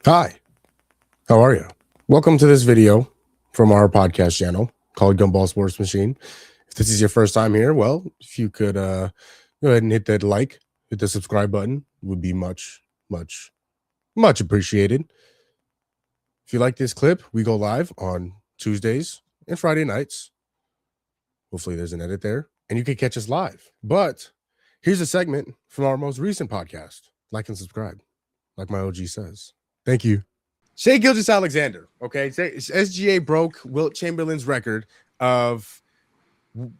Hi, how are you? Welcome to this video from our podcast channel called Gumball Sports Machine. If this is your first time here, well, if you could go ahead and hit that like, hit the subscribe button, it would be much appreciated. If you like this clip, we go live on Tuesdays and Friday nights. Hopefully there's an edit there, and you can catch us live. But here's a segment from our most recent podcast. Like and subscribe, like my OG says. Thank you. Shai Gilgeous-Alexander, okay? SGA broke Wilt Chamberlain's record of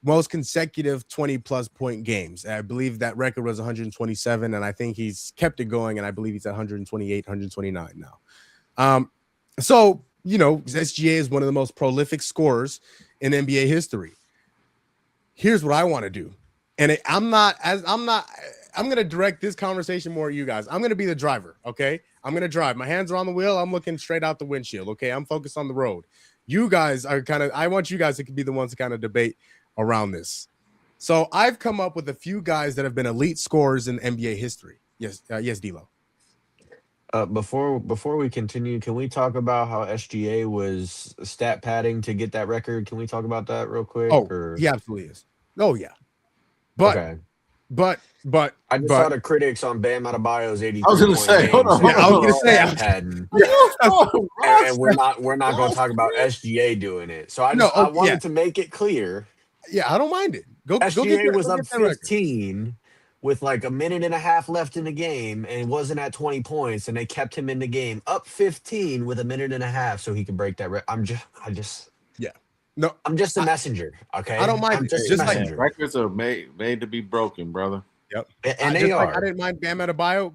most consecutive 20-plus point games. I believe that record was 127, and I think he's kept it going, and I believe he's at 128, 129 now. So, SGA is one of the most prolific scorers in NBA history. Here's what I want to do. And I'm going to direct this conversation more at you guys. I'm going to be the driver, okay? I'm going to drive. My hands are on the wheel. I'm looking straight out the windshield, okay? I'm focused on the road. You guys are I want you guys to be the ones to kind of debate around this. So I've come up with a few guys that have been elite scorers in NBA history. Yes, D'Lo. Before we continue, can we talk about how SGA was stat padding to get that record? Can we talk about that real quick? Oh, he absolutely is. Oh, yeah. But okay. But I just saw the critics on Bam Adebayo's 83. I was going to say, hold on. Yeah, I was going to say, and we're not going to talk about SGA doing it. So I wanted to make it clear. Yeah, I don't mind it. SGA was up 15 with like a minute and a half left in the game and wasn't at 20 points, and they kept him in the game up 15 with a minute and a half so he could break that record. I'm just a messenger, okay? I don't mind. I'm just a messenger. Records are made to be broken, brother. Yep, and they are. I didn't mind Bam Adebayo,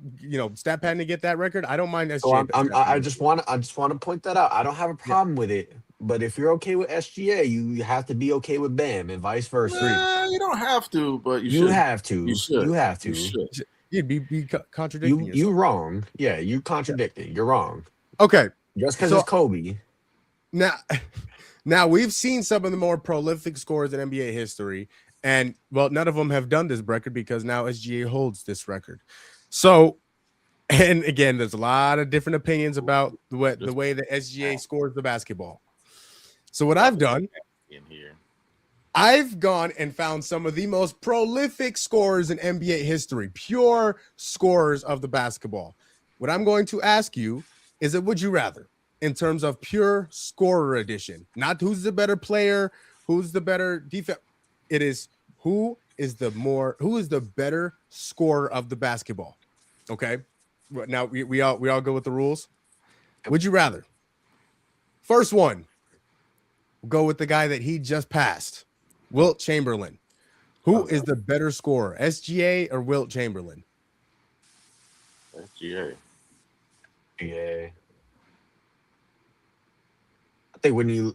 stat padding to get that record. I don't mind SGA. So I just want to point that out. I don't have a problem with it, but if you're okay with SGA, you have to be okay with Bam, and vice versa. You don't have to, but you should. Have to. You should. You have to. You should. You'd be contradicting yourself. You wrong. Yeah, you contradicting. Yeah. You're wrong. Okay, just because it's Kobe. Now we've seen some of the more prolific scorers in NBA history, and none of them have done this record because now SGA holds this record. So, and again, there's a lot of different opinions about the way that SGA scores the basketball. So what I've done in here, I've gone and found some of the most prolific scorers in NBA history, pure scorers of the basketball. What I'm going to ask you is would you rather? In terms of pure scorer edition, not who's the better player, who's the better defense. It is who is the better scorer of the basketball. Okay. Now we all go with the rules. Would you rather? First one, we'll go with the guy that he just passed, Wilt Chamberlain. Who is the better scorer, SGA or Wilt Chamberlain? SGA. Yeah. I think when you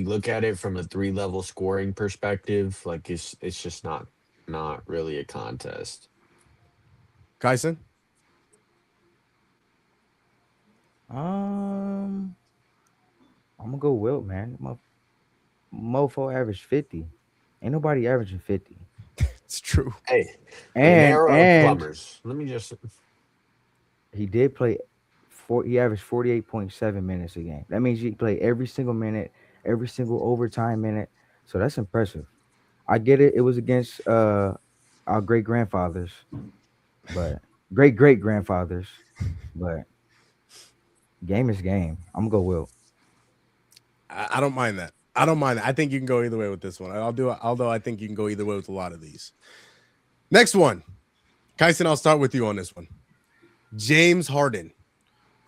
look at it from a 3-level scoring perspective, like it's just not really a contest. Kyson? I'm gonna go Wilt, man. Mofo averaged 50. Ain't nobody averaging 50. It's true. Hey, and plumbers. Let me just. He did play. He averaged 48.7 minutes a game. That means he played every single minute, every single overtime minute. So that's impressive. I get it. It was against our great-grandfathers, but great-great-grandfathers. But game is game. I'm going to go Wilt. I don't mind that. I think you can go either way with this one. Although I think you can go either way with a lot of these. Next one. Kyson, I'll start with you on this one. James Harden.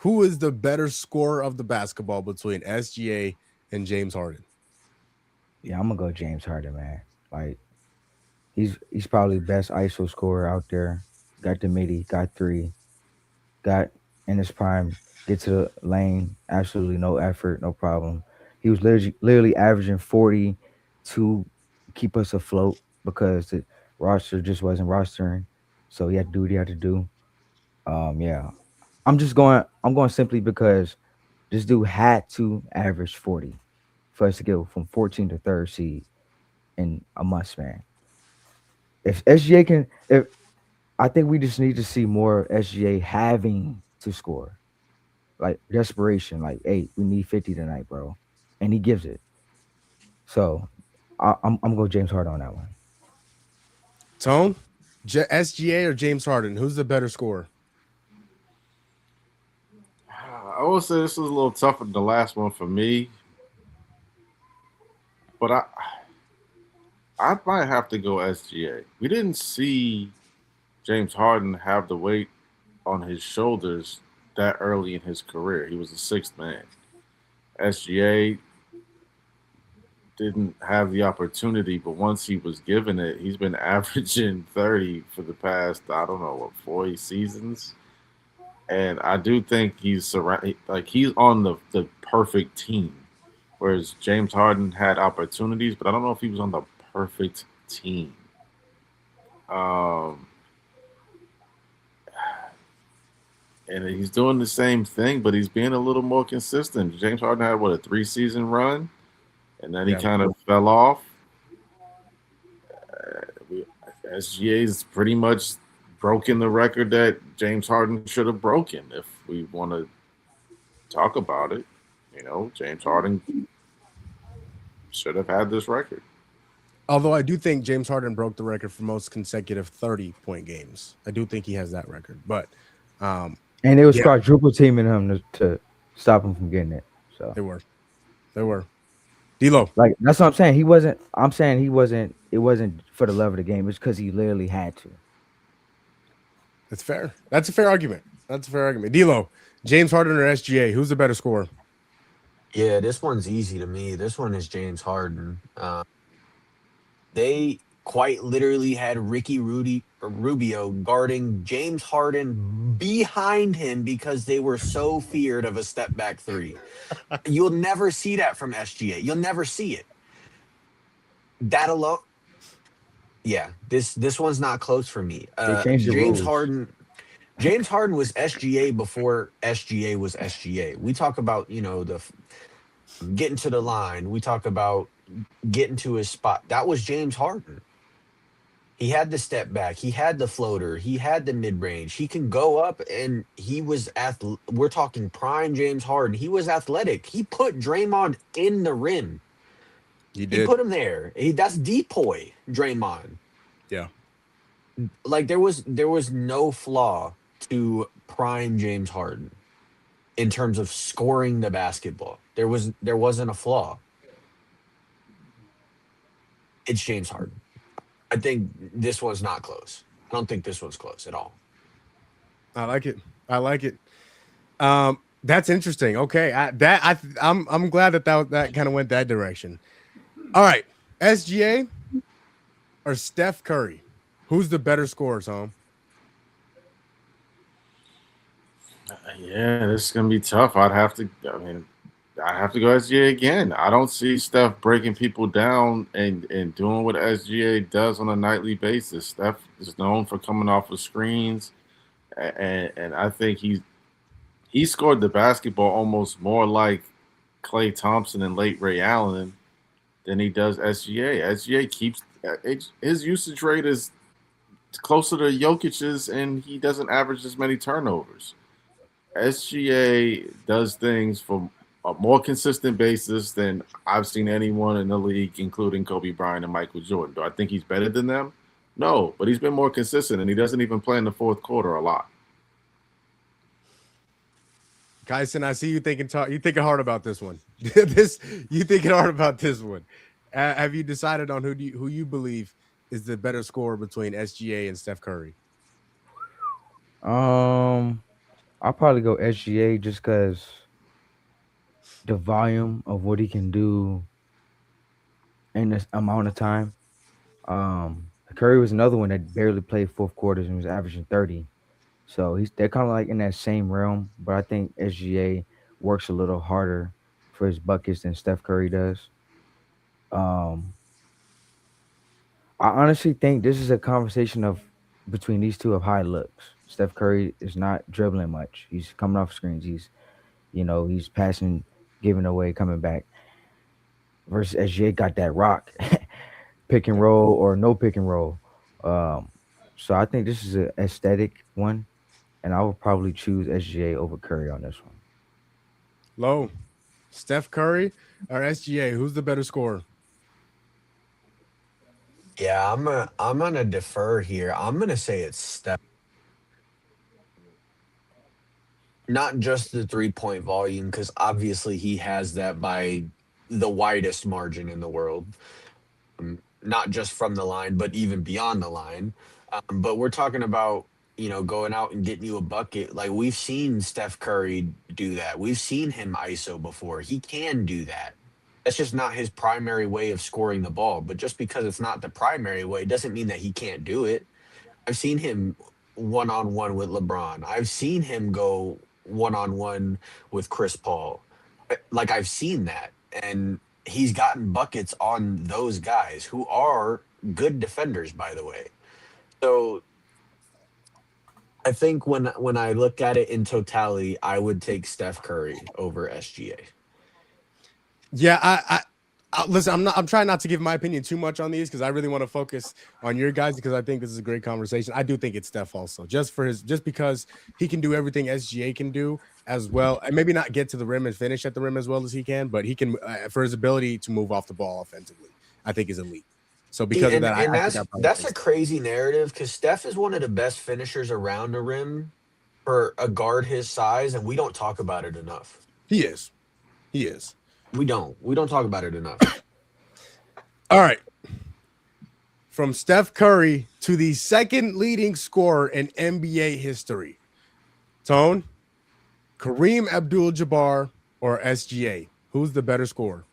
Who is the better scorer of the basketball between SGA and James Harden? Yeah, I'm gonna go James Harden, man. Like he's probably the best ISO scorer out there. Got the midi, got 3, got in his prime, get to the lane, absolutely no effort, no problem. He was literally averaging 40 to keep us afloat because the roster just wasn't rostering. So he had to do what he had to do. Yeah. I'm going simply because this dude had to average 40 for us to go from 14 to 3rd seed in a month span. If SGA I think we just need to see more SGA having to score. like desperation. Like, hey, we need 50 tonight, bro, and he gives it. So I'm going James Harden on that one. Tone, SGA or James Harden? Who's the better scorer? I will say this was a little tougher than the last one for me, but I might have to go SGA. We didn't see James Harden have the weight on his shoulders that early in his career. He was the sixth man. SGA didn't have the opportunity, but once he was given it, he's been averaging 30 for the past, I don't know, what, 40 seasons. And I do think he's on the perfect team. Whereas James Harden had opportunities, but I don't know if he was on the perfect team. And he's doing the same thing, but he's being a little more consistent. James Harden had a 3-season run, and then he kind of fell off. SGA's pretty much broken the record that James Harden should have broken. If we want to talk about it, James Harden should have had this record. Although I do think James Harden broke the record for most consecutive 30-point games. I do think he has that record, but and it was quadruple teaming him to stop him from getting it. So they were. D-Lo. Like, that's what I'm saying. I'm saying it wasn't for the love of the game. It's because he literally had to. That's fair. That's a fair argument. D-Lo, James Harden or SGA? Who's the better scorer? Yeah, this one's easy to me. This one is James Harden. They quite literally had Ricky Rubio guarding James Harden behind him because they were so feared of a step back three. You'll never see that from SGA. You'll never see it. That alone. Yeah, this one's not close for me. James Harden was SGA before SGA was SGA. We talk about, the getting to the line. We talk about getting to his spot. That was James Harden. He had the step back. He had the floater. He had the mid range. He can go up, and he was we're talking prime James Harden. He was athletic. He put Draymond in the rim. He put him there. That's depoy Draymond. Yeah. Like there was no flaw to prime James Harden in terms of scoring the basketball. There wasn't a flaw. It's James Harden. I think this was not close. I don't think this was close at all. I like it. That's interesting. Okay, I'm glad that kind of went that direction. All right, SGA or Steph Curry? Who's the better scorer, Tom? Yeah, this is gonna be tough. I'd have to go SGA again. I don't see Steph breaking people down and doing what SGA does on a nightly basis. Steph is known for coming off of screens, and I think he scored the basketball almost more like Klay Thompson and late Ray Allen than he does SGA. SGA keeps his usage rate is closer to Jokic's, and he doesn't average as many turnovers. SGA does things for a more consistent basis than I've seen anyone in the league, including Kobe Bryant and Michael Jordan. Do I think he's better than them? No, but he's been more consistent, and he doesn't even play in the fourth quarter a lot. Kyson, I see you thinking hard about this one. You thinking hard about this one. Have you decided on who you believe is the better scorer between SGA and Steph Curry? I'll probably go SGA just because the volume of what he can do in this amount of time. Curry was another one that barely played fourth quarters and was averaging 30. So they're kind of like in that same realm, but I think SGA works a little harder for his buckets than Steph Curry does. I honestly think this is a conversation between these two of high looks. Steph Curry is not dribbling much. He's coming off screens. He's passing, giving away, coming back. Versus SGA got that rock, pick and roll or no pick and roll. So I think this is an aesthetic one, and I would probably choose SGA over Curry on this one. Low. Steph Curry or SGA? Who's the better scorer? Yeah, I'm gonna defer here. I'm gonna say it's Steph. Not just the 3-point volume, because obviously he has that by the widest margin in the world. Not just from the line, but even beyond the line. But we're talking about, going out and getting you a bucket. Like we've seen Steph Curry do that. We've seen him ISO before. He can do that. That's just not his primary way of scoring the ball. But just because it's not the primary way doesn't mean that he can't do it. I've seen him one on one with LeBron. I've seen him go one on one with Chris Paul. Like I've seen that. And he's gotten buckets on those guys who are good defenders, by the way. So I think when I look at it in totality, I would take Steph Curry over SGA. Yeah, listen. I'm trying not to give my opinion too much on these because I really want to focus on your guys because I think this is a great conversation. I do think it's Steph also, just because he can do everything SGA can do as well, and maybe not get to the rim and finish at the rim as well as he can, but he can for his ability to move off the ball offensively. I think is elite. So See, because of and that, and I think I that's probably that's take a Steph. crazy narrative because Steph is one of the best finishers around the rim for a guard his size, and we don't talk about it enough. He is. He is. We don't talk about it enough. All right. From Steph Curry to the second leading scorer in NBA history. Tone, Kareem Abdul-Jabbar or SGA? Who's the better scorer?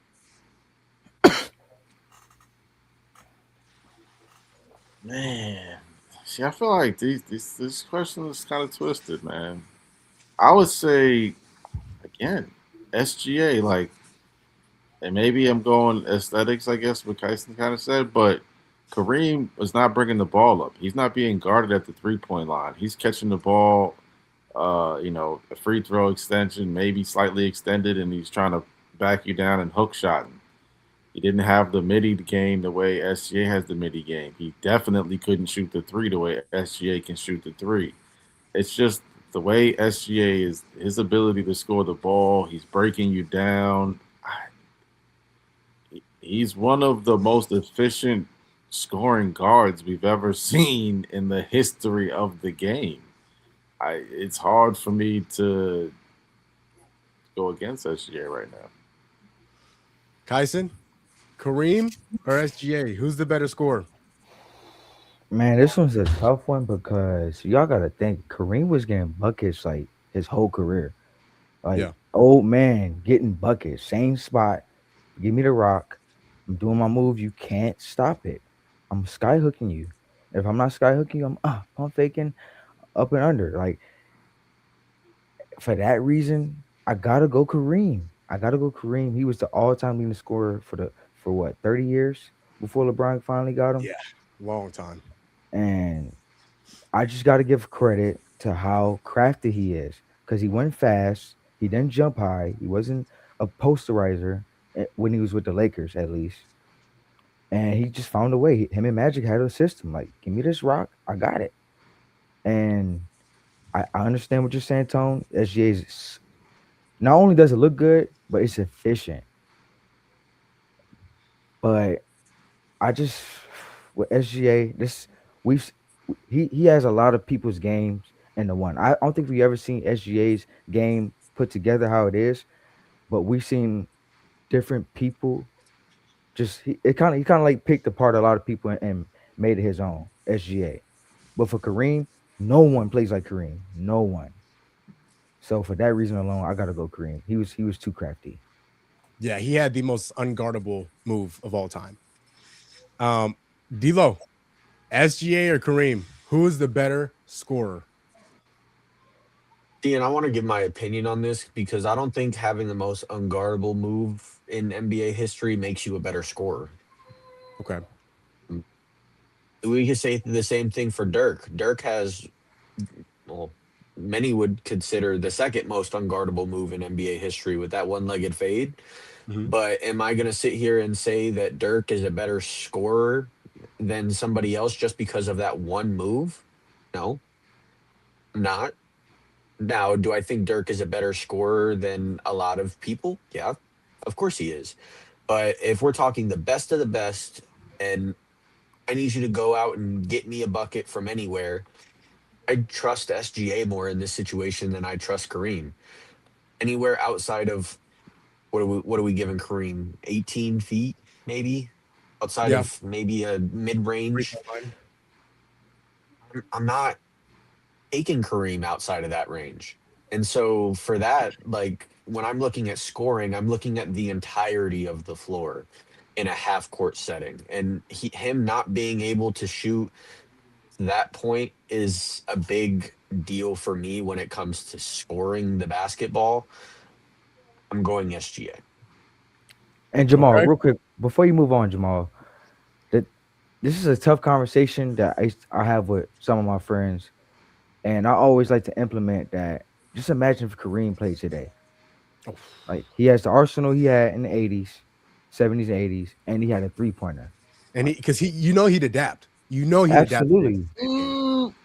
Man, see, I feel like this question is kind of twisted, man. I would say again, SGA. Like, and maybe I'm going aesthetics, I guess, what Kyson kind of said, but Kareem was not bringing the ball up. He's not being guarded at the 3 point line. He's catching the ball, a free throw extension, maybe slightly extended, and he's trying to back you down and hook shotting. He didn't have the midi game the way SGA has the midi game. He definitely couldn't shoot the three the way SGA can shoot the three. It's just the way SGA is, his ability to score the ball. He's breaking you down. He's one of the most efficient scoring guards we've ever seen in the history of the game. It's hard for me to go against SGA right now. Kyson, Kareem or SGA? Who's the better scorer? Man, this one's a tough one because y'all gotta think Kareem was getting buckets like his whole career. Like Yeah. old man getting buckets, same spot. Give me the rock. I'm doing my move. You can't stop it. I'm sky hooking you. If I'm not sky hooking you, I'm faking up and under. Like for that reason, I gotta go Kareem. I gotta go Kareem. He was the all-time leading scorer for what 30 years before LeBron finally got him. Yeah. Long time. And I just got to give credit to how crafty he is because he went fast. He didn't jump high. He wasn't a posterizer when he was with the Lakers, at least. And he just found a way. Him and Magic had a system like, give me this rock, I got it. And I understand what you're saying, Tone. SGA is not only does it look good, but it's efficient. But I just with SGA, we've he has a lot of people's games in the one. I don't think we ever seen SGA's game put together how it is, but we've seen different people. Just he kind of like picked apart a lot of people and made it his own SGA. But for Kareem, no one plays like Kareem. No one. So for that reason alone, I gotta go Kareem. He was too crafty. Yeah, he had the most unguardable move of all time. D'Lo, SGA or Kareem? Who is the better scorer? See, and I want to give my opinion on this because I don't think having the most unguardable move in NBA history makes you a better scorer. Okay. We could say the same thing for Dirk. Dirk has, well, many would consider the second most unguardable move in NBA history with that one-legged fade. Mhm. But am I going to sit here and say that Dirk is a better scorer than somebody else just because of that one move? No, I'm not. Now, do I think Dirk is a better scorer than a lot of people? Yeah, of course he is. But if we're talking the best of the best, and I need you to go out and get me a bucket from anywhere, I trust SGA more in this situation than I trust Kareem. Anywhere outside of what are we giving Kareem? 18 feet, maybe? Outside Yeah. of maybe a mid range. Three-point line. I'm not taking Kareem outside of that range. And so for that, like when I'm looking at scoring, I'm looking at the entirety of the floor in a half court setting. And him not being able to shoot that point is a big deal for me when it comes to scoring the basketball. I'm going SGA. And Jamal, Okay. real quick, before you move on, Jamal, that this is a tough conversation that I have with some of my friends, and I always like to implement that. Just imagine if Kareem played today. Oh, Like he has the arsenal he had in the 80s, 70s, and 80s, and he had a 3-pointer. and because he'd adapt. He'd adapt. Absolutely.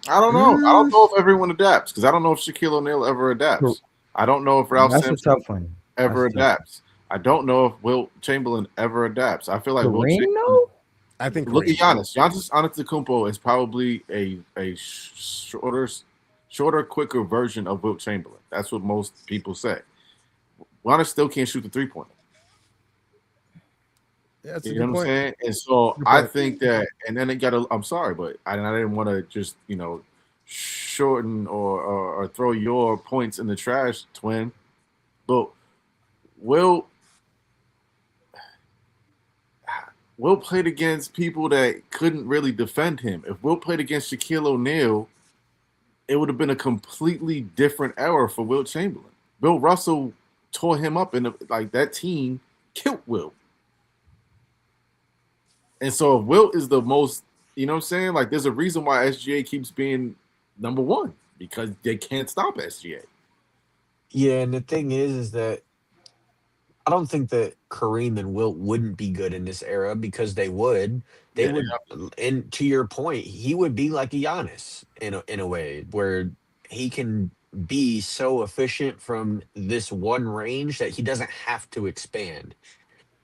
I don't know. I don't know if everyone adapts because I don't know if Shaquille O'Neal ever Cor- adapts. I don't know if Ralph That's a Sampson tough one. ever That's a tough one. adapts. I don't know if Wilt Chamberlain ever adapts. I feel like Wilt Kareem, Chamberlain. though? I think Look at Kareem. Giannis. Giannis Antetokounmpo is probably a shorter, quicker version of Wilt Chamberlain. That's what most people say. Giannis still can't shoot the 3-pointer. Yeah, that's a You know good what I'm point. saying? And so Good I point. think that, and then it got. I'm sorry, but I didn't want to just shorten or throw your points in the trash, twin. But Will Will played against people that couldn't really defend him. If Will played against Shaquille O'Neal, it would have been a completely different era for Will Chamberlain. Bill Russell tore him up in like that team killed Will. And so if Wilt is the most, you know what I'm saying? Like there's a reason why SGA keeps being number one because they can't stop SGA. Yeah, and the thing is that I don't think that Kareem and Wilt wouldn't be good in this era because they would. They Yeah. would, and to your point, he would be like a Giannis in a way where he can be so efficient from this one range that he doesn't have to expand.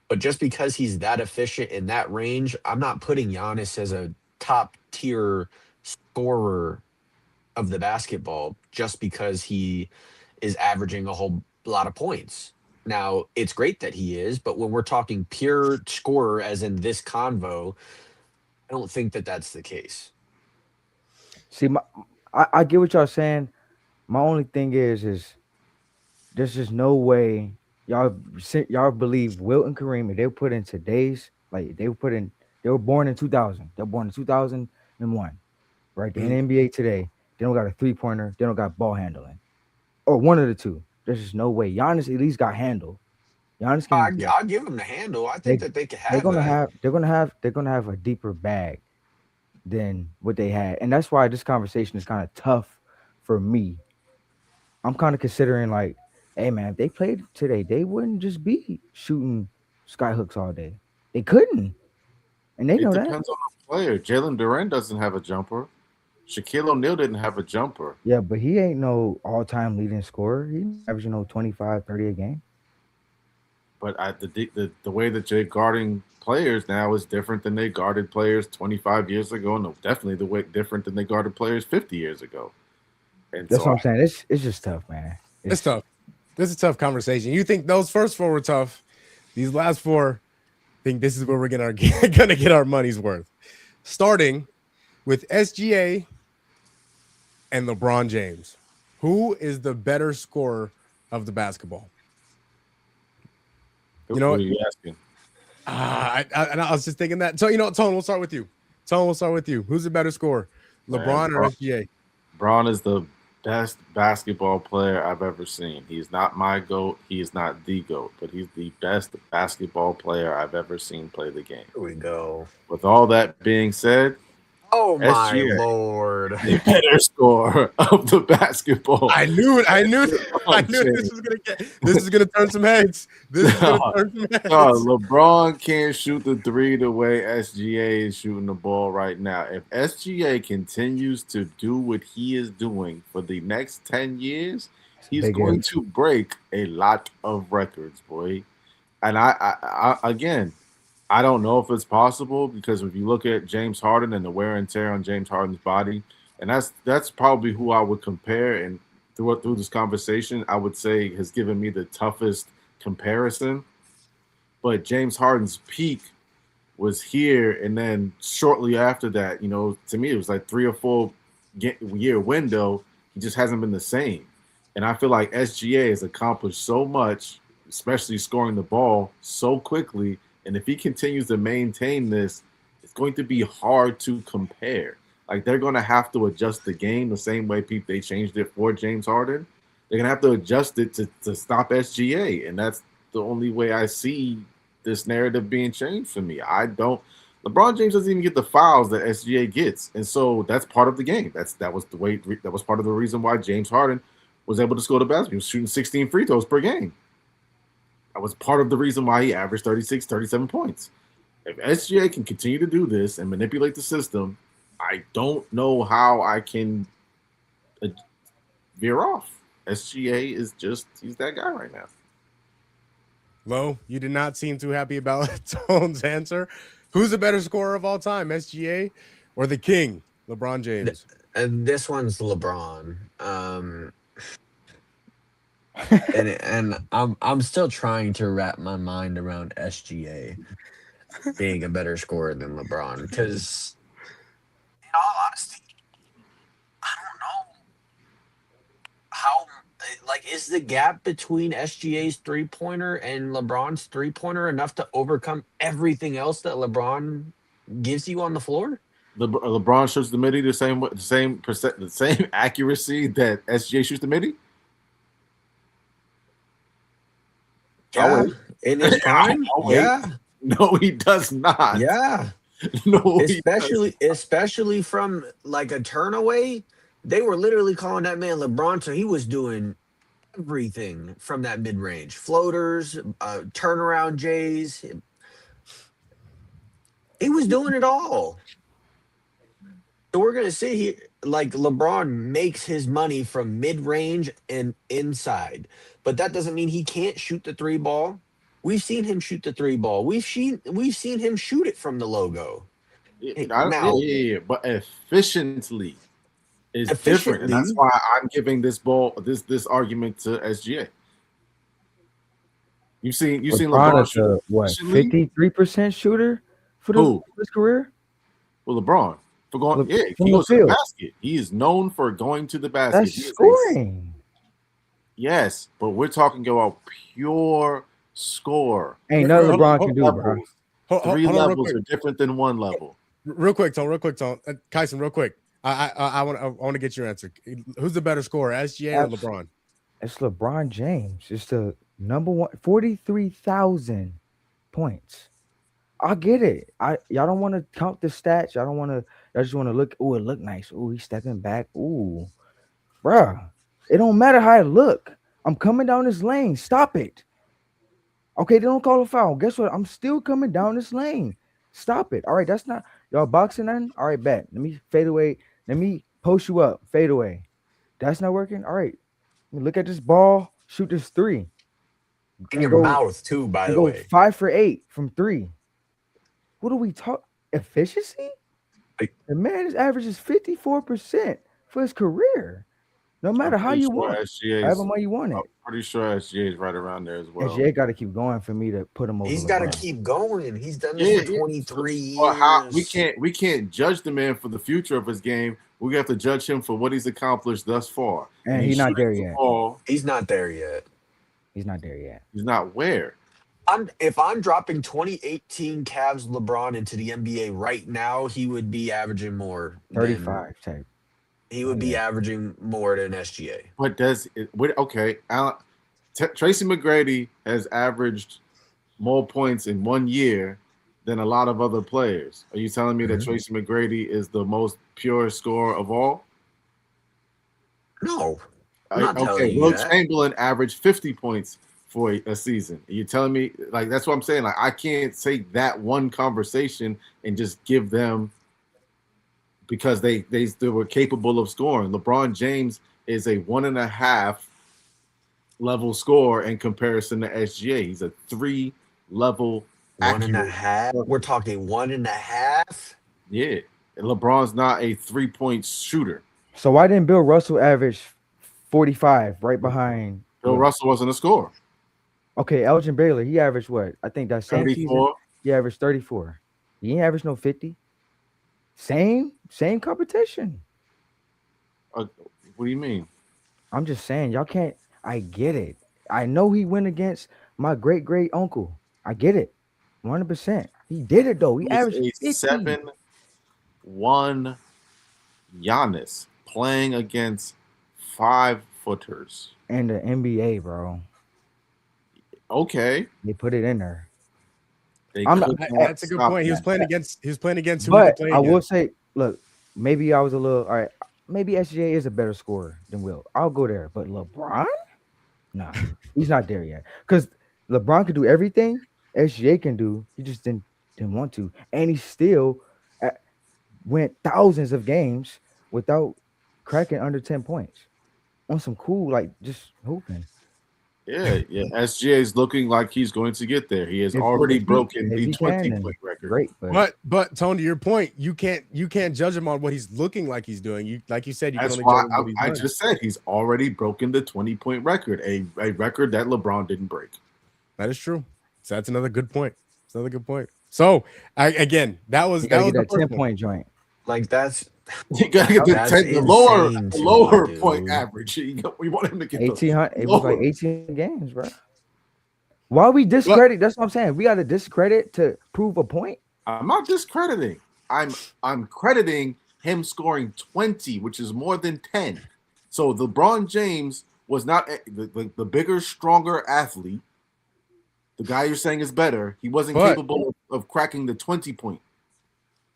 But just because he's that efficient in that range, I'm not putting Giannis as a top tier scorer of the basketball just because he is averaging a whole lot of points. Now, it's great that he is, but when we're talking pure scorer, as in this convo, I don't think that that's the case. See, I get what y'all saying. My only thing is there's just no way y'all believe Wilt and Kareem if they were put in today's like they were born in 2000. They're born in 2001, right? They're in Mhm. the NBA today. They don't got a 3-pointer. They don't got ball handling, or one of the two. There's just no way. Giannis at least got handle. Giannis can like I'll give him the handle. I think they that they could they're have gonna that. have a deeper bag than what they had, and that's why this conversation is kind of tough for me. I'm kind of considering like, hey man, if they played today, they wouldn't just be shooting sky hooks all day. They couldn't, and they It know that. depends on the player. Jalen Duran doesn't have a jumper. Shaquille O'Neal didn't have a jumper. Yeah, but he ain't no all-time leading scorer. He averaging 25, 30 a game. But the way that they're guarding players now is different than they guarded players 25 years ago. No, definitely the way different than they guarded players 50 years ago. And That's so what I'm saying. It's just tough, man. It's tough. This is a tough conversation. You think those first four were tough? These last four, think this is where we're gonna get our money's worth. Starting with SGA and LeBron James. Who is the better scorer of the basketball? You know what what? are you asking? I was just thinking that. So, Tone, we'll start with you. Who's the better scorer, Man, LeBron or SGA? Braun is the best basketball player I've ever seen. He's not my GOAT. He is not the GOAT, but he's the best basketball player I've ever seen play the game. Here we go. With all that being said, Oh my SGA, lord! the better scorer of the basketball. I knew it. I knew LeBron this was gonna get. This is gonna turn some heads. This is gonna turn some heads. LeBron can't shoot the three the way SGA is shooting the ball right now. If SGA continues to do what he is doing for the next 10 years, he's Big going if. to break a lot of records, boy. And I again, I don't know if it's possible because if you look at James Harden and the wear and tear on James Harden's body, and that's probably who I would compare. And through this conversation, I would say has given me the toughest comparison. But James Harden's peak was here, and then shortly after that, to me it was like 3 or 4 year window. He just hasn't been the same, and I feel like SGA has accomplished so much, especially scoring the ball so quickly. And if he continues to maintain this, it's going to be hard to compare. Like they're going to have to adjust the game the same way they changed it for James Harden. They're going to have to adjust it to stop SGA, and that's the only way I see this narrative being changed for me. LeBron James doesn't even get the fouls that SGA gets, and so that's part of the game. That was part of the reason why James Harden was able to score the basket. He was shooting 16 free throws per game. That was part of the reason why he averaged 36, 37 points. If SGA can continue to do this and manipulate the system, I don't know how I can veer off. SGA he's that guy right now. Lo, you did not seem too happy about Tone's answer. Who's the better scorer of all time, SGA or the King, LeBron James? And this one's LeBron. And I'm still trying to wrap my mind around SGA being a better scorer than LeBron because, in all honesty, I don't know how. Like, is the gap between SGA's 3-pointer and LeBron's 3-pointer enough to overcome everything else that LeBron gives you on the floor? LeBron shoots the midi the same accuracy that SGA shoots the midi. Yeah, in his prime. Yeah, no, he does not. yeah. No, Especially from like a turn away, they were literally calling that man LeBron. So he was doing everything from that mid range, floaters, turnaround J's. He was doing it all. So we're gonna see here, like LeBron makes his money from mid range and inside, but that doesn't mean he can't shoot the three ball. We've seen him shoot the three ball. We've seen him shoot it from the logo. Now, but efficiently is different, and that's efficiently, why I'm giving this argument to SGA. You've seen LeBron shoot what 53% shooter for his career. Well, LeBron for going, he goes to the basket. He is known for going to the basket. That's scoring. Yes, but we're talking about pure score. Ain't nothing LeBron can do, bro. Three levels are different than one level. Real quick, Tone. Kyson, real quick. I want to get your answer. Who's the better scorer, SGA or LeBron? It's LeBron James. It's the number one, 43,000 points. I get it. Y'all don't want to count the stats. Y'all just want to look. Oh, it look nice. Oh, he's stepping back. Ooh, bruh. It don't matter how I look. I'm coming down this lane. Stop it. Okay, they don't call a foul. Guess what? I'm still coming down this lane. Stop it. All right, that's not y'all boxing then. All right, bet. Let me fade away. Let me post you up. Fade away. That's not working. All right. Look at this ball. Shoot this three. In your mouth too, by the way. 5 for 8 from 3. What do we talk? Efficiency? The man is averages 54% for his career. No matter how you want it. However much you want it. I'm pretty sure SGA is right around there as well. SGA got to keep going for me to put him over. He's got to keep going. He's done this for 23 years. Well, we can't judge the man for the future of his game. We have to judge him for what he's accomplished thus far. And he's not there yet. He's not there yet. He's not there yet. He's not where? If I'm dropping 2018 Cavs LeBron into the NBA right now, he would be averaging more. 35 type. He would be averaging more than SGA. But Tracy McGrady has averaged more points in 1 year than a lot of other players. Are you telling me that Tracy McGrady is the most pure scorer of all? No, I'm not telling Okay, you Will that. Chamberlain averaged 50 points for a season. Are you telling me, like, that's what I'm saying? Like, I can't take that one conversation and just give them because they were capable of scoring. LeBron James is a 1.5 level scorer in comparison to SGA. He's a 3 level One and a accurate. half. We're talking 1.5. Yeah. And LeBron's not a 3-point shooter. So why didn't Bill Russell average 45 right behind Bill Russell wasn't a scorer. Okay, Elgin Baylor, he averaged what? I think that same 34. season, he averaged 34. He ain't averaged no 50. Same competition. What do you mean? I'm just saying, y'all can't. I get it. I know he went against my great uncle. I get it, 100%. He did it though. He averaged He's a 50. 7-1 Giannis playing against 5-footers. In the NBA, bro. Okay, They put it in there. That's a good point. He was playing against who he could But play I will against. say, look, maybe I was a little. All right, maybe SGA is a better scorer than Will. I'll go there. But LeBron, nah, he's not there yet. Because LeBron can do everything SGA can do. He just didn't want to, and he still went thousands of games without cracking under 10 points on some cool, like just hooping. Yeah. SGA is looking like he's going to get there. He has already broken the 20-point record. Great, but Tone, to your point, you can't judge him on what he's looking like he's doing. You like you said, you That's can only why judge him what he's I done. just said he's already broken the 20-point record, a record that LeBron didn't break. That is true. So that's another good point. It's another good point. So again, that was that 10-point joint. Like that's You gotta get the lower point average. We want him to get 1800. It was like 18 games, bro. Why we discredit? That's what I'm saying. We got to discredit to prove a point. I'm not discrediting. I'm crediting him scoring 20, which is more than 10. So LeBron James was not the bigger, stronger athlete. The guy you're saying is better. He wasn't capable of cracking the 20-point.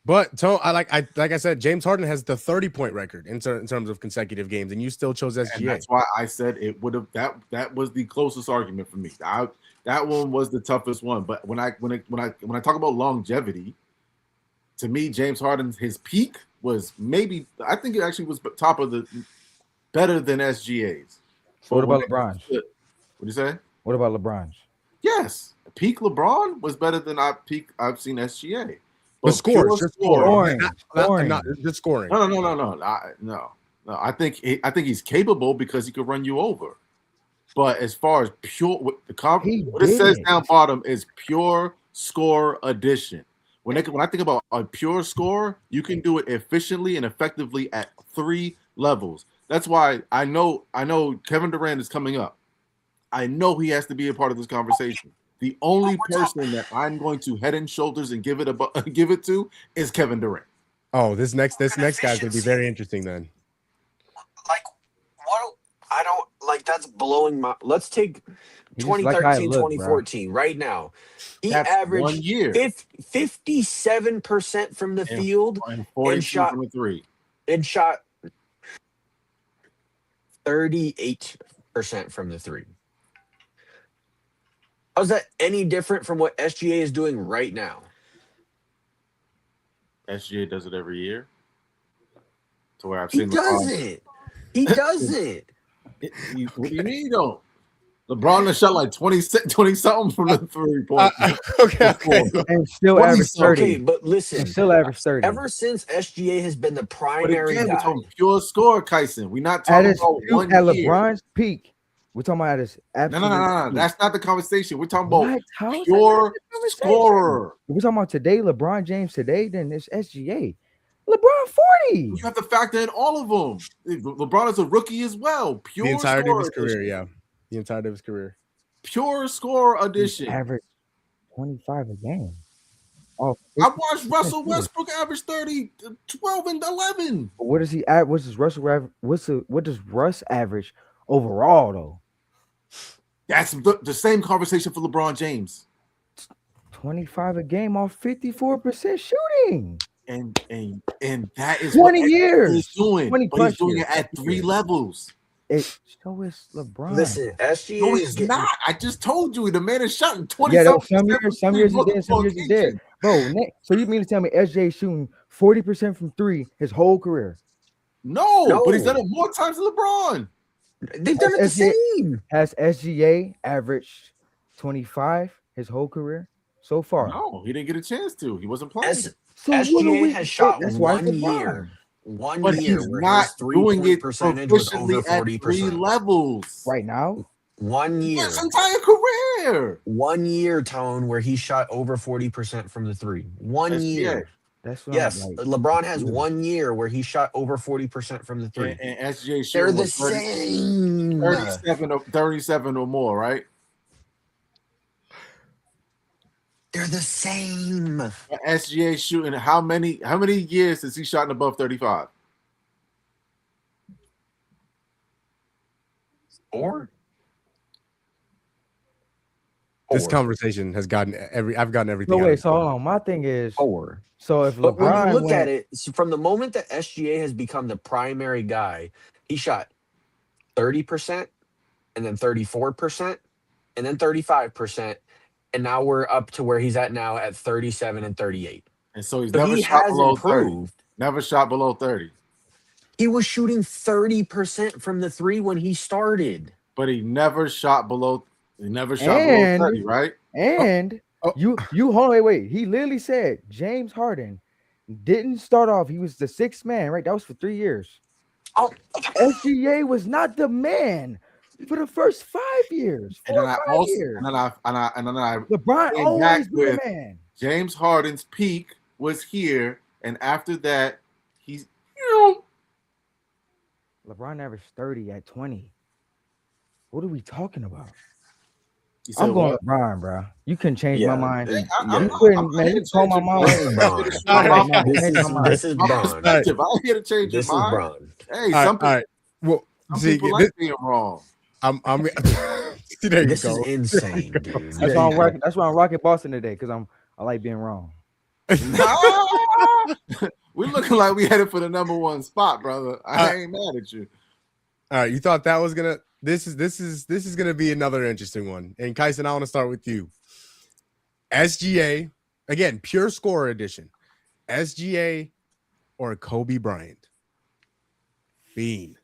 But Tone, like I said, James Harden has the 30-point record in terms of consecutive games, and you still chose SGA. And that's why I said it would have that was the closest argument for me. That one was the toughest one. But when I talk about longevity, to me, James Harden, his peak was maybe, I think it actually was top of the better than SGA's. So what about LeBron's? What do you say? What about LeBron's? Yes, peak LeBron was better than I've seen SGA. The scores, just scoring. Not just scoring. No. I think he's capable because he could run you over. But as far as pure, what it says down bottom is pure score addition. When I think about a pure score, you can do it efficiently and effectively at 3 levels. That's why I know Kevin Durant is coming up. I know he has to be a part of this conversation. The only person that I'm going to head and shoulders and give it to is Kevin Durant. Oh, this next guy's going to be very interesting then. Like, what? I don't like. That's blowing my. Let's take 2013, 2014 right now. He averaged 1 year, 57% from the field and 42 from the three, and shot 38% from the three. How's that any different from what SGA is doing right now? SGA does it every year. To where I've seen He doesn't. What do you mean you don't? LeBron has shot like 20 something from the 3-point. Okay. And still average 30. Okay, but listen, still average 30. Ever since SGA has been the primary guy, we're talking pure score, Kyson. We're not talking about 1 year. At LeBron's peak. We're talking about his absolute. No. That's not the conversation. We're talking about pure scorer. We're talking about today, LeBron James today, then it's SGA. LeBron 40. You have to factor in all of them. LeBron is a rookie as well. Pure the entirety of his career, addition. yeah. The entirety of his career. Pure score addition. Average 25 a game. I watched Russell Westbrook average 30, 12, and 11. But what does he add? What does Russ average overall though? That's the same conversation for LeBron James. 25 a game off 54% shooting. And that is what 20 SGA years. is doing. 20 But he's plus doing years. it at 3 levels. So is LeBron. Listen, SGA No, is he's getting. not. I just told you the man is shooting 20 Yeah, something. some years he did, some years he did. Bro, so you mean to tell me SJ shooting 40% from 3 his whole career? No, but he's No. done it more times than LeBron. They've done it the same. Has SGA averaged 25 his whole career so far? No, he didn't get a chance to. He wasn't playing. So what are SGA has shot that's why it's 1 LeBron. year. One But year he's where not his doing 3-point it percentage was proficiently over at 3 40%. levels. Right now? 1 year. His entire career. 1 year, Tone, where he shot over 40% from the 3. 1 SGA. year. That's what Yes, I'm like. LeBron has 1 year where he shot over 40% from the 3. And SGA They're shooting the was 30, same. 37 or more, right? They're the same. But SGA shooting how many years has he shot above 35? 4? This 4. conversation has gotten I've gotten everything. No out wait, of so it. hold on. My thing is 4. so if But when you LeBron look at went, it, from the moment that SGA has become the primary guy, he shot 30% and then 34% and then 35%. And now we're up to where he's at now at 37 and 38. And so he's So never he shot has below 30. improved. Never shot below 30. He was shooting 30% from the 3 when he started. But he never shot below 30, right? and Oh. you hold on, wait. He literally said James Harden didn't start off. He was the 6th man, right? That was for 3 years. Oh, SGA was not the man for the first 5 years. And then I also years. and then I LeBron came always back been with the man. James Harden's peak was here, and after that, he's LeBron averaged 30 at 20. What are we talking about? You said I'm going what? LeBron, bro. You can change Yeah, my mind. yeah. I'm Man, you call my mom. This is Bron. This This is my Bron. perspective. I'm here to change your This is mind. Bron. Hey, All some right. Well, see, people like being wrong. I'm there you This go. is insane, dude. That's why I'm rocking Boston today, because I like being wrong. We're looking like we headed for the #1 spot, brother. I ain't mad at you. All right, you thought that was gonna. This is gonna be another interesting one. And Kyson, I want to start with you. SGA again, pure scorer edition. SGA or Kobe Bryant? Fiend.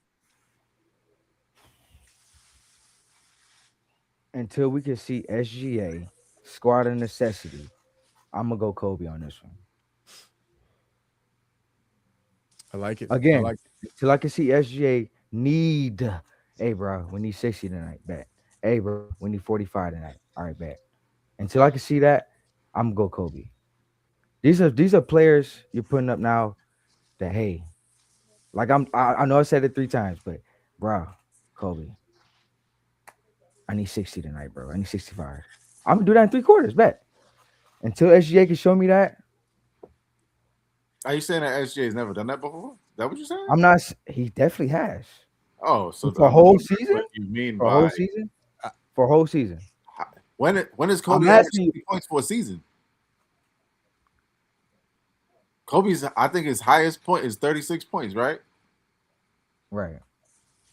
Until we can see SGA squad of necessity, I'm gonna go Kobe on this one. I like it. Again, I like it. Till I can see SGA need, hey bro, we need 60 tonight, bet. Hey bro, we need 45 tonight. All right, bet. Until I can see that, I'm gonna go Kobe. These are players you're putting up now that, hey, like I know I said it 3 times, but bro, Kobe, I need 60 tonight, bro. I need 65. I'm gonna do that in 3 quarters, bet. Until SGA can show me that. Are you saying that SGA has never done that before? Is that what you're saying? I'm not. He definitely has. Oh, so for a whole season? What you mean For a by whole season? For a whole season. when is Kobe I'm average asking 60 points for a season? Kobe's, I think his highest point is 36 points, right? Right.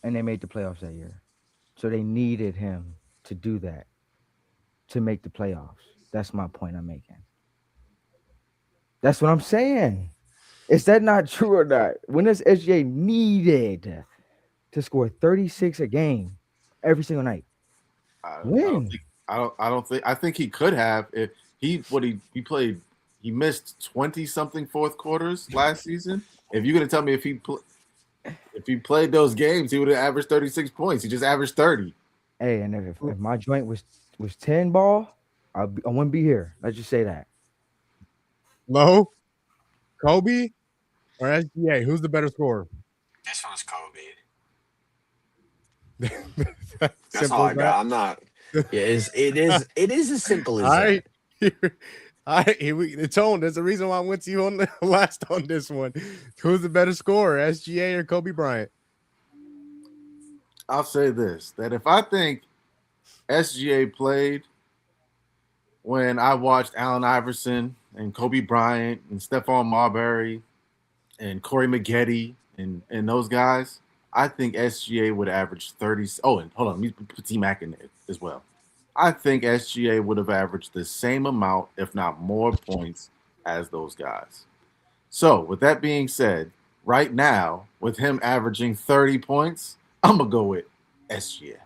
And they made the playoffs that year. So they needed him to do that, to make the playoffs. That's my point I'm making. That's what I'm saying. Is that not true or not? When is SGA needed to score 36 a game every single night? When? I think he could have if he played. He missed 20 something fourth quarters last season. If you're gonna tell me if he played those games, he would have averaged 36 points. He just averaged 30. Hey, and if my joint was 10 ball, I wouldn't be here. Let's just say that. Low, Kobe or SGA? Who's the better scorer? This one's Kobe. That's That's all I got. I'm not. Yeah, it is as simple as All right. that. All right, the tone. There's a reason why I went to you on the last on this one. Who's the better scorer, SGA or Kobe Bryant? I'll say this: that if I think SGA played when I watched Allen Iverson and Kobe Bryant and Stephon Marbury and Corey Maggette and those guys, I think SGA would average 30. Oh, and hold on, let me put T Mac in there as well. I think SGA would have averaged the same amount, if not more, points as those guys. So, with that being said, right now, with him averaging 30 points, I'm going to go with SGA.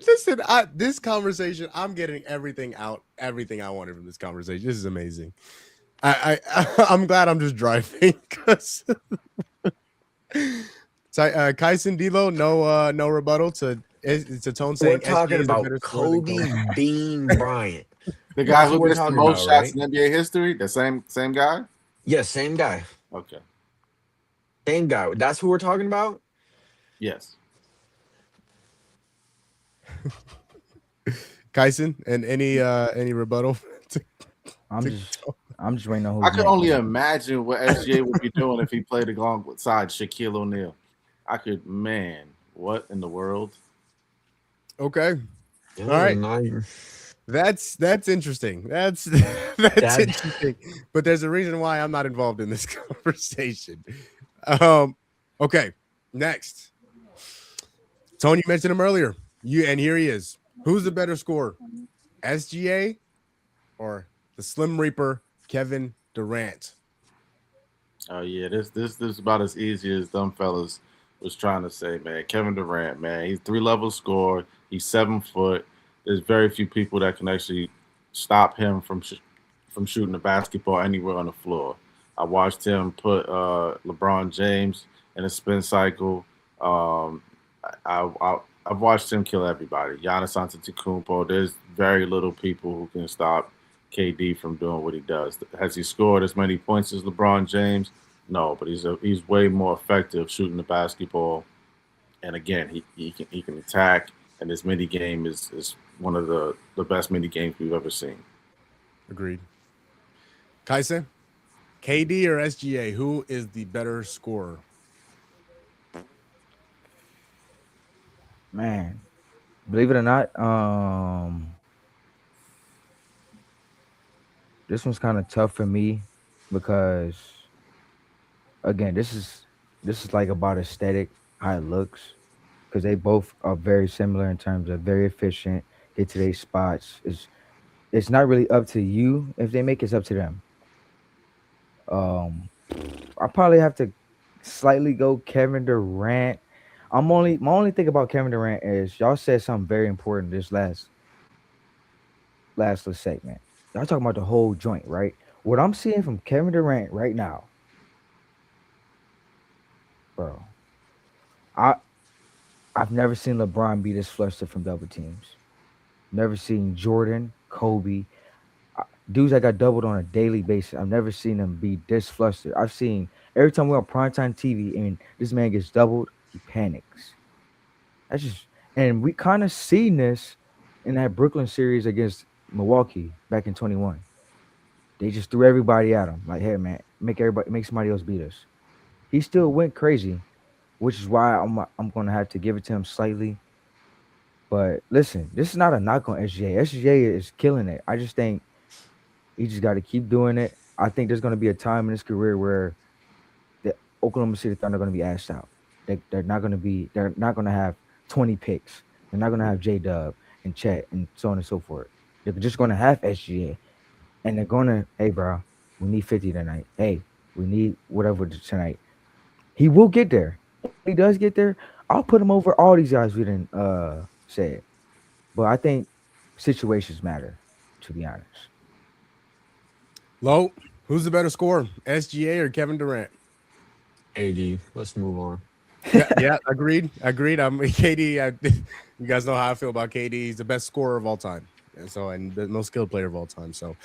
Listen, this conversation, I'm getting everything out, everything I wanted from this conversation. This is amazing. I'm glad I'm just driving because Kyson D'Lo, no rebuttal to Tone We're saying SGA talking is a about better scorer than Kobe Kobe. Bean Bryant. The guy That's who what we're missed the talking most about, shots right? in NBA history, the same guy? Yes, same guy. Okay. Same guy. That's who we're talking about? Yes. Kyson, and any rebuttal? I'm to- just waiting on I who's could next. only imagine what SGA would be doing if he played alongside Shaquille O'Neal. Man, what in the world? Okay, Yeah, all right. not- That's interesting. That's that's that interesting. But there's a reason why I'm not involved in this conversation. Okay, next. Tony mentioned him earlier. And here he is. Who's the better scorer? SGA or the Slim Reaper, Kevin Durant? Oh yeah, this is about as easy as them fellas was trying to say, man. Kevin Durant, man, he's 3 level scorer. He's 7 foot. There's very few people that can actually stop him from shooting the basketball anywhere on the floor. I watched him put LeBron James in a spin cycle. Um, I've watched him kill everybody. Giannis Antetokounmpo. There's very little people who can stop KD from doing what he does. Has he scored as many points as LeBron James? No, but he's way more effective shooting the basketball. And again, he can attack, and his mini game is one of the best mini games we've ever seen. Agreed. Kaisen, KD or SGA? Who is the better scorer? Man, believe it or not, this one's kind of tough for me because again, this is like about aesthetic, how it looks, because they both are very similar in terms of very efficient, get to their spots. It's not really up to you if they make it's up to them. Um, I probably have to slightly go Kevin Durant. My only thing about Kevin Durant is y'all said something very important this last little segment. Y'all talking about the whole joint, right? What I'm seeing from Kevin Durant right now, bro. I I've never seen LeBron be this flustered from double teams. Never seen Jordan, Kobe, dudes that got doubled on a daily basis. I've never seen them be this flustered. I've seen every time we're on primetime TV and this man gets doubled, he panics. That's just and we kind of seen this in that Brooklyn series against Milwaukee back in 21. They just threw everybody at him. Like, hey man, make somebody else beat us. He still went crazy, which is why I'm gonna have to give it to him slightly. But listen, this is not a knock on SGA. SGA is killing it. I just think he just got to keep doing it. I think there's going to be a time in his career where the Oklahoma City Thunder are going to be asked out. They're not going to be. They're not going to have 20 picks. They're not going to have J Dub and Chet and so on and so forth. They're just going to have SGA, and they're going to, hey, bro, we need 50 tonight. Hey, we need whatever tonight. He will get there. If he does get there, I'll put him over all these guys we didn't say. But I think situations matter, to be honest. Low, who's the better scorer? SGA or Kevin Durant? AD. Let's move on. Yeah, agreed. I'm KD. You guys know how I feel about KD. He's the best scorer of all time, and the most skilled player of all time. So,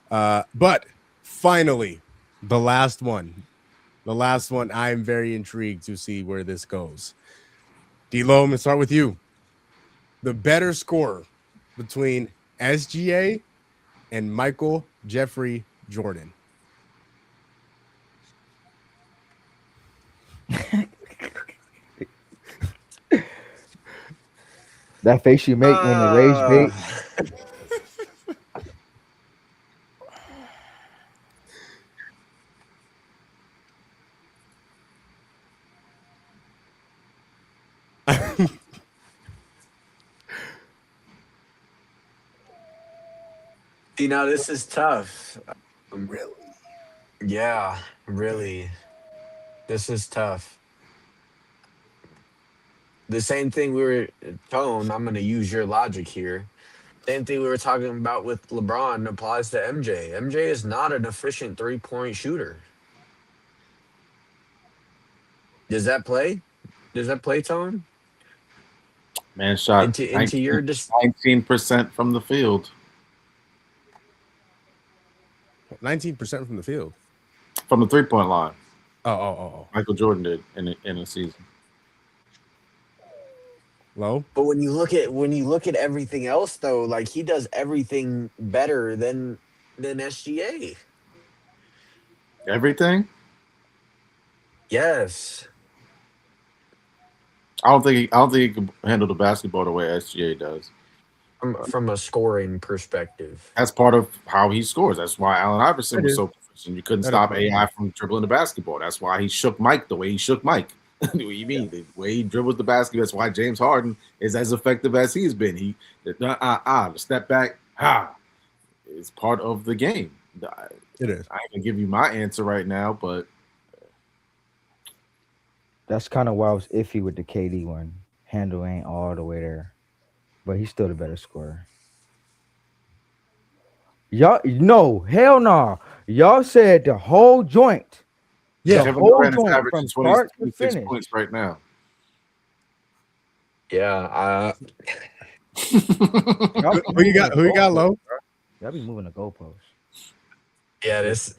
but finally, the last one. I'm very intrigued to see where this goes. D-Lo, I'm gonna start with you. The better scorer between SGA and Michael Jeffrey Jordan. That face you make when the rage bait. See, now this is tough. Really? Yeah, really. This is tough. The same thing we were Tone, I'm gonna use your logic here. Same thing we were talking about with LeBron applies to MJ. MJ is not an efficient 3-point shooter. Does that play? Does that play, Tone? Man shot Into your 19% from the field. 19% from the field. From the 3-point line. Oh. Michael Jordan did in a season. Low. But when you look at everything else though, like he does everything better than SGA. Everything? Yes. I don't think he can handle the basketball the way SGA does. From a scoring perspective. That's part of how he scores. That's why Allen Iverson That was is. so proficient. You couldn't That stop is. AI from dribbling the basketball. That's why he shook Mike the way he shook Mike. What do you mean? The way he dribbles the basketball. That's why James Harden is as effective as he's been. The step back, is part of the game. It is. I can give you my answer right now, but That's kind of why I was iffy with the KD one. Handle ain't all the way there, but he's still the better scorer. Y'all, no, hell no. Y'all said the whole joint. Yeah. The Kevin whole Durant is joint averaging from start to 26 finish. points right now. Yeah, Y'all be Who you moving got? the Who you got, goalposts, Low? bro. Y'all be moving the goalposts. yeah, this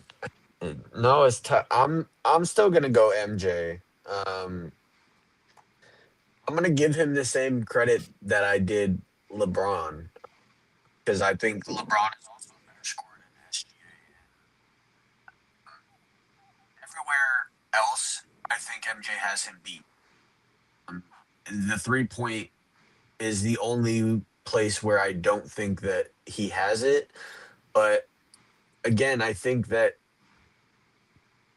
no, it's tough. I'm still gonna go MJ. I'm gonna give him the same credit that I did LeBron because I think LeBron is also a better scorer than SGA. Everywhere else, I think MJ has him beat. The 3-point is the only place where I don't think that he has it. But again, I think that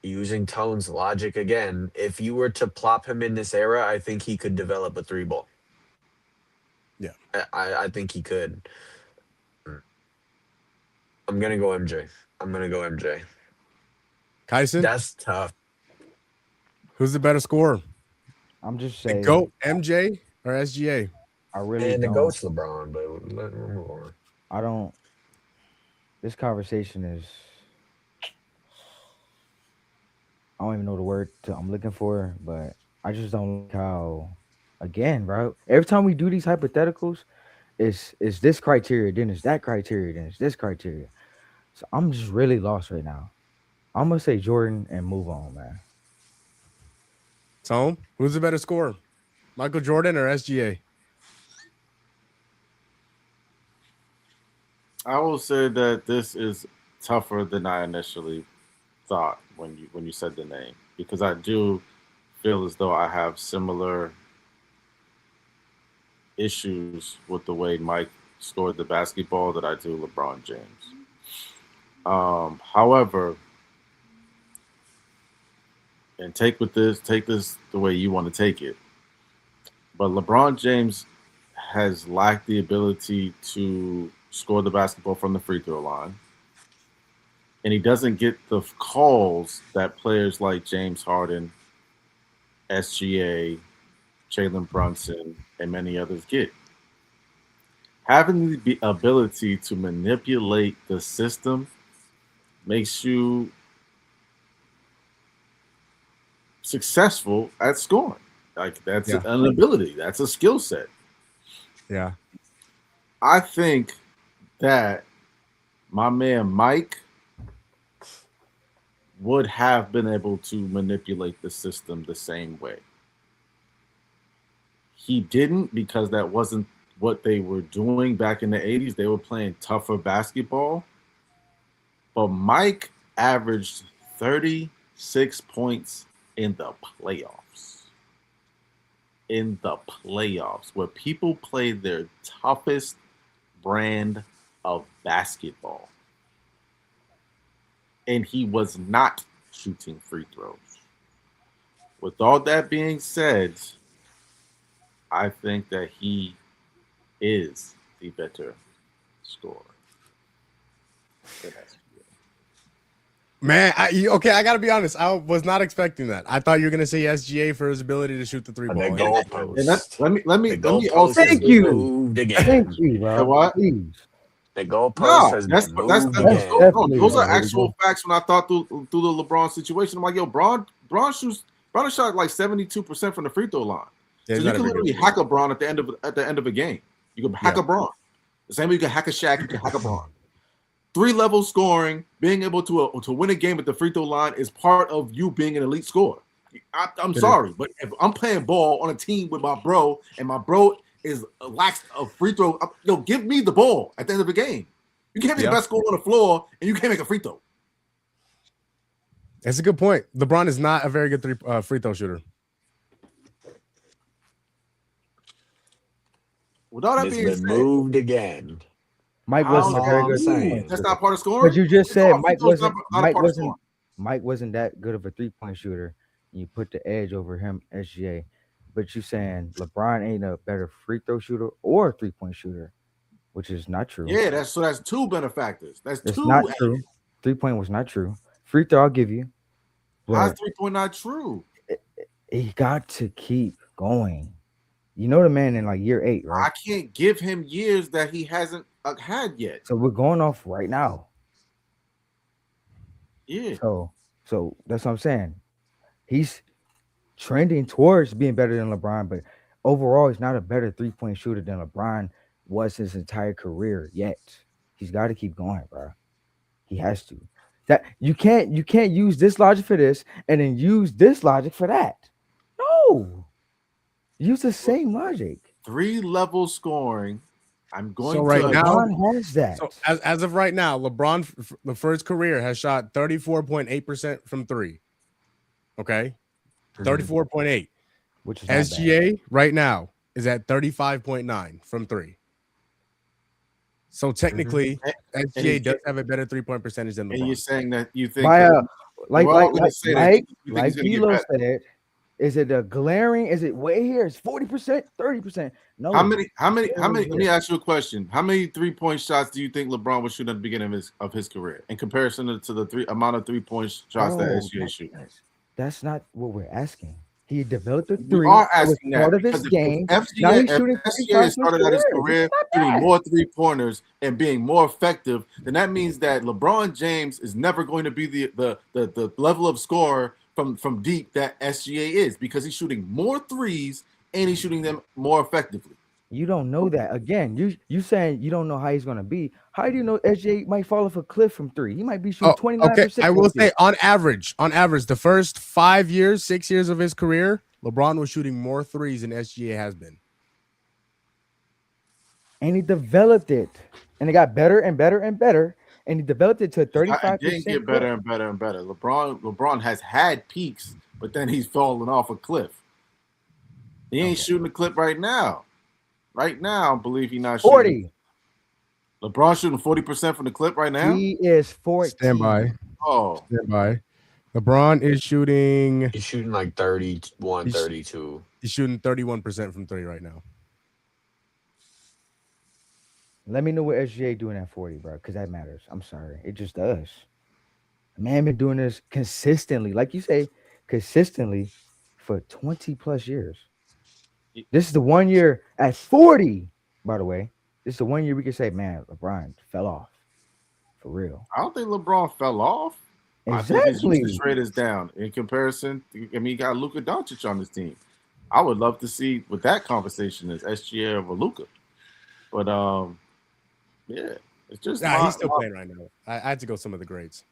using Tone's logic again, if you were to plop him in this era, I think he could develop a three ball. Yeah. I think he could. I'm gonna go MJ. I'm gonna go MJ. Kyson. That's tough. Who's the better scorer? I'm just The saying. GOAT, MJ or SGA? I really And the don't. goat's LeBron, but let's move on. I don't. This conversation is. I don't even know the word I'm looking for, but I just don't like how. Again, bro. Every time we do these hypotheticals, it's this criteria, then it's that criteria, then it's this criteria. So I'm just really lost right now. I'm gonna say Jordan and move on, man. Tone, who's the better scorer? Michael Jordan or SGA? I will say that this is tougher than I initially thought when you said the name, because I do feel as though I have similar issues with the way Mike scored the basketball that I do LeBron James. However, and take this the way you want to take it, but LeBron James has lacked the ability to score the basketball from the free throw line. And he doesn't get the calls that players like James Harden, SGA, Jalen Brunson, and many others get. Having the ability to manipulate the system makes you successful at scoring. Like that's Yeah. an ability. That's a skill set. Yeah. I think that my man Mike would have been able to manipulate the system the same way. He didn't, because that wasn't what they were doing back in the 80s. They were playing tougher basketball. But Mike averaged 36 points in the playoffs. in the playoffs where people play their toughest brand of basketball. And he was not shooting free throws. With all that being said, I think that he is the better scorer. Man, okay, I gotta be honest. I was not expecting that. I thought you were gonna say SGA for his ability to shoot the three ball. The And goalpost. let me goalpost also has Thank you. moved again. Thank you, bro. what? Please. The goalpost No, has that's moved no, again. definitely those are right. actual facts. When I thought through the LeBron situation, I'm like, yo, Braun shot like 72% from the free throw line. Yeah, So he's you not can a literally big hack a Braun at the end of a game. You can hack Yeah. a Braun. The same way you can hack a Shaq, you can hack a Braun. 3-level scoring, being able to win a game at the free throw line is part of you being an elite scorer. I'm sorry, but if I'm playing ball on a team with my bro and my bro is lacks a free throw, give me the ball at the end of the game. You can't be the best scorer on the floor and you can't make a free throw. That's a good point. LeBron is not a very good free throw shooter. With all that It's being been said, moved again. Mike how wasn't a That's very all good I'm saying. three-point that's shooter. not part of scoring. But you just said Mike wasn't scoring. Mike wasn't that good of a three-point shooter. And you put the edge over him, SGA. But you saying LeBron ain't a better free throw shooter or three-point shooter, which is not true. Yeah, that's two benefactors. That's It's two. not true. 3-point was not true. Free throw, I'll give you. How's But 3-point not true? he got to keep going. You know the man in like year 8, right? I can't give him years that he hasn't had yet. So we're going off right now. Yeah. So that's what I'm saying. He's trending towards being better than LeBron, but overall, he's not a better 3-point shooter than LeBron was his entire career yet. He's got to keep going, bro. He has to. That you can't use this logic for this and then use this logic for that. No. Use the same logic. 3-level scoring. I'm going So right to now, LeBron has that. So as of right now, LeBron, the first career, has shot 34.8% from three. Okay, 34.8. Which is not bad. SGA right now is at 35.9 from three. So technically, SGA does have a better 3-point percentage than LeBron. And you're saying that you think By that, like he's gonna get D'Lo better. said, is it a glaring? Is it way here? It's 40%, 30%. No. How many? Let me ask you a question. How many 3-point shots do you think LeBron was shooting at the beginning of his career in comparison to the amount of 3-point shots that SGA shoots? That's not what we're asking. He developed a We three. are It was asking that part of his because game. if Now he's SGA shooting started out his career shooting bad. more 3-pointers and being more effective, then that means that LeBron James is never going to be the level of scorer from deep that SGA is because he's shooting more threes and he's shooting them more effectively. You don't know that. Again, you saying you don't know how he's gonna be. How do you know SJ might fall off a cliff from three? He might be shooting 29%. Okay, I will say on average, the first 6 years of his career, LeBron was shooting more threes than SGA has been. And he developed it. And it got better and better and better. And he developed it to 35%. It didn't get better and better and better. LeBron has had peaks, but then he's fallen off a cliff. He ain't shooting the clip right now. Right now, I believe he's not 40. shooting. LeBron shooting 40% from the clip right now? He is 14. Stand by. LeBron is shooting. He's shooting like 31, 32. He's shooting 31% from three right now. Let me know what SGA doing at 40, bro, because that matters. I'm sorry. It just does. Man been doing this consistently, like you say, consistently for 20 plus years. This is the 1 year at 40, by the way. This is the 1 year we can say, man, LeBron fell off. For real. I don't think LeBron fell off. Exactly. I think his usage rate is down in comparison. I mean, he got Luka Doncic on his team. I would love to see what that conversation is, SGA over Luka. But yeah, it's just he's still playing right now. I had to go some of the grades.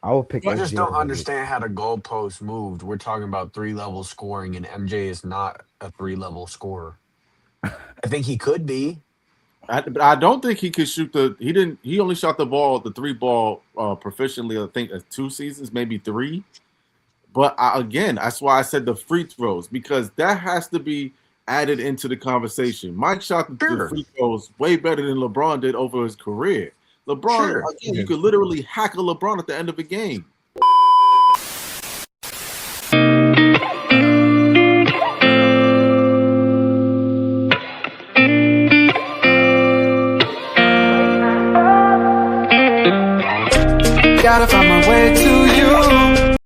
I would pick. I just don't understand how the goalpost moved. We're talking about 3-level scoring, and MJ is not a 3-level scorer. I think he could be. I don't think he could shoot he only shot the 3 ball proficiently, I think 2 seasons, maybe 3. But again, that's why I said the free throws, because that has to be added into the conversation. Mike shot the Sure. free throws way better than LeBron did over his career. LeBron, Sure. again, you could literally hack a LeBron at the end of a game.